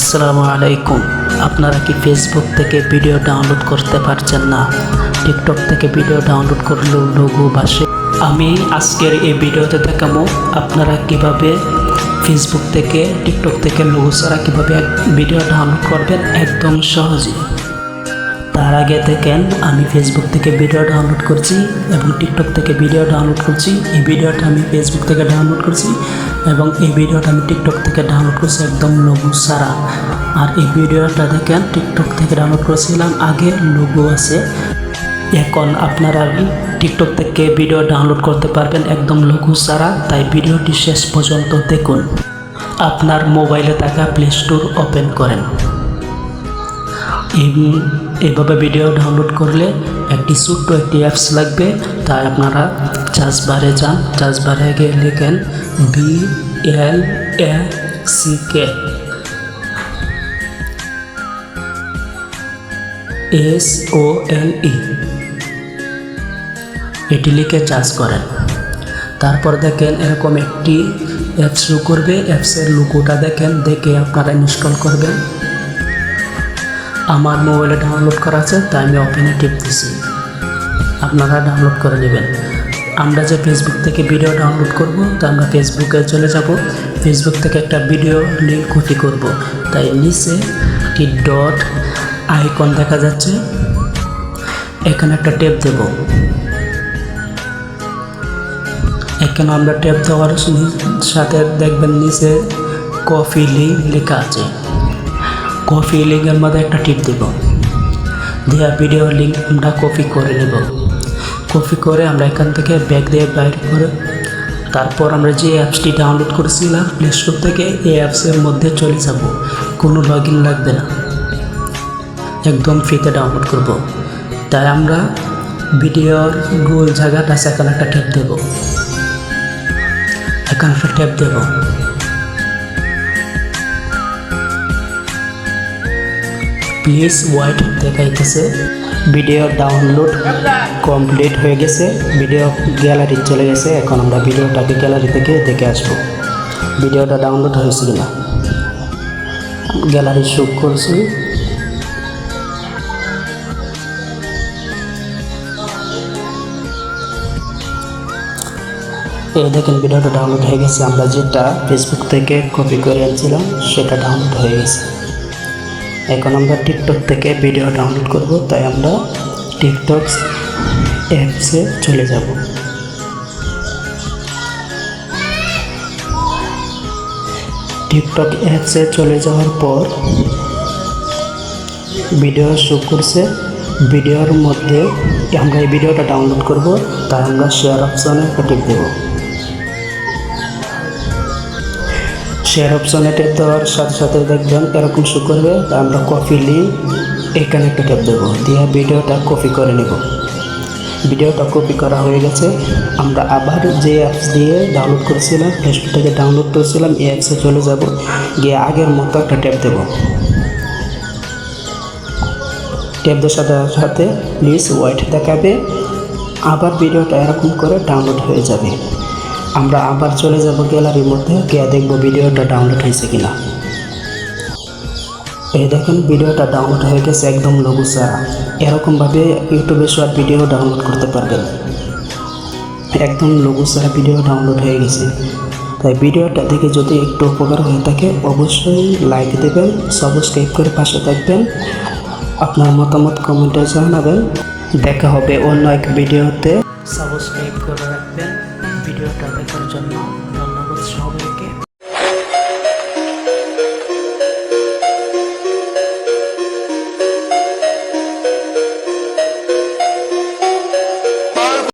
আসসালামু আলাইকুম। আপনারা কি ফেসবুক থেকে ভিডিও ডাউনলোড করতে পারছেন না? টিকটক থেকে ভিডিও ডাউনলোড করলেও লোগো ভাসে। আমি আজকের এই ভিডিওতে দেখাবো আপনারা কিভাবে ফেসবুক থেকে টিকটক থেকে লোগো ছাড়া কীভাবে ভিডিও ডাউনলোড করবেন একদম সহজে। তার আগে দেখেন আমি ফেসবুক থেকে ভিডিও ডাউনলোড করছি এবং টিকটক থেকে ভিডিও ডাউনলোড করছি। এই ভিডিওটা আমি ফেসবুক থেকে ডাউনলোড করছি এবং এই ভিডিওটা আমি টিকটক থেকে ডাউনলোড করছি একদম লোগো ছাড়া। আর এই ভিডিওটা দেখেন টিকটক থেকে ডাউনলোড করেছিলাম, আগে লোগো আছে। এখন আপনারা টিকটক থেকে ভিডিও ডাউনলোড করতে পারবেন একদম লোগো ছাড়া, তাই ভিডিওটি শেষ পর্যন্ত দেখুন। আপনার মোবাইলে থাকা প্লে স্টোর ওপেন করেন। এইভাবে ভিডিও ডাউনলোড করলে ছোট্ট একটি অ্যাপস লাগবে, তাই আপনারা সার্চ বারে যান। সার্চ বারে গিয়ে লিখেন BLACK এটি লিখে সার্চ করেন। তারপর দেখেন এরকম একটি অ্যাপস শো করবে। অ্যাপসের লোগোটা দেখেন, দেখে আপনারা ইনস্টল করবেন। আমার মোবাইলে ডাউনলোড করা আছে, তাই আমি ওপেনে টিপ দিছি। আপনারা ডাউনলোড করে নেবেন। আমরা যে ফেসবুক থেকে ভিডিও ডাউনলোড করব, তো আমরা ফেসবুকে চলে যাব। ফেসবুক থেকে একটা ভিডিও লিঙ্ক কপি করব, তাই নিচে একটি ডট আইকন দেখা যাচ্ছে, এখানে একটা ট্যাপ দেব। এখানে আমরা ট্যাপ দেওয়ার সাথে দেখবেন নিচে কপি লিঙ্ক লেখা আছে। কপি লিঙ্কের মধ্যে একটা টিপ দেব, দেওয়া ভিডিও লিঙ্ক আমরা কপি করে নেব। কপি করে আমরা এখান থেকে ব্যাক দিয়ে বাইরে করে তারপর আমরা যে অ্যাপসটি ডাউনলোড করেছিলাম প্লে স্টোর থেকে, এই অ্যাপসের মধ্যে চলে যাব। কোনো লগ ইন লাগবে না, একদম ফ্রিতে ডাউনলোড করব। তাই আমরা ভিডিওর গোল জায়গাটা সেখানে একটা ট্যাপ দেব। এখানে একটা ট্যাপ দেব। প্লিজ ওয়েট দেখাইতেছে। ভিডিও ডাউনলোড কমপ্লিট হয়ে গেছে, ভিডিও গ্যালারি চলে গেছে। এখন আমরা ভিডিওটাকে গ্যালারি থেকে দেখে আসবো ভিডিওটা ডাউনলোড হয়েছে কিনা। গ্যালারি শো করছি। এই দেখেন ভিডিওটা ডাউনলোড হয়ে গেছে। আমরা যেটা ফেসবুক থেকে কপি করে আনছিলাম সেটা ডাউনলোড হয়ে গেছে। এখন আমরা টিকটক থেকে ভিডিও ডাউনলোড করব, তাই আমরা টিকটক অ্যাপসে চলে যাব। টিকটক অ্যাপসে চলে যাওয়ার পর ভিডিও শো করছে। ভিডিওর মধ্যে আমরা এই ভিডিওটা ডাউনলোড করব, তাই আমরা শেয়ার অপশনে টিপ দেব। শেয়ার অপশনে ট্যাপ দেওয়ার সাথে সাথে দেখবেন এরকম শো করবে। তাই আমরা কপি লিঙ্ক এখানে একটা ট্যাপ দেবো, দিয়ে ভিডিওটা কপি করে নেব। ভিডিওটা কপি করা হয়ে গেছে। আমরা আবার যে অ্যাপস দিয়ে ডাউনলোড করেছিলাম, প্লে স্টোর থেকে ডাউনলোড করেছিলাম, এই অ্যাপসে চলে যাব। গিয়ে আগের মতো একটা ট্যাপ দেব। ট্যাপ দেওয়ার সাথে সাথে প্লিজ ওয়েট দেখাবে। আবার ভিডিওটা এরকম করে ডাউনলোড হয়ে যাবে। আমরা আবার চলে যাব গ্যালারির মধ্যে, গিয়ে দেখব ভিডিওটা ডাউনলোড হয়েছে কিনা। এই দেখেন ভিডিওটা ডাউনলোড হয়ে গেছে একদম লোগো ছাড়া। এরকমভাবে ইউটিউবে শর্ট ভিডিও ডাউনলোড করতে পারবেন। একদম লোগো ছাড়া ভিডিও ডাউনলোড হয়ে গেছে। তাই ভিডিওটা দেখে যদি একটু উপকার হয়ে থাকে অবশ্যই লাইক দেবেন, সাবস্ক্রাইব করে পাশে থাকবেন, আপনার মতামত কমেন্টে জানাবেন। দেখা হবে অন্য এক ভিডিওতে। সাবস্ক্রাইব করে রাখবেন ভিডিওটা দেখার জন্য।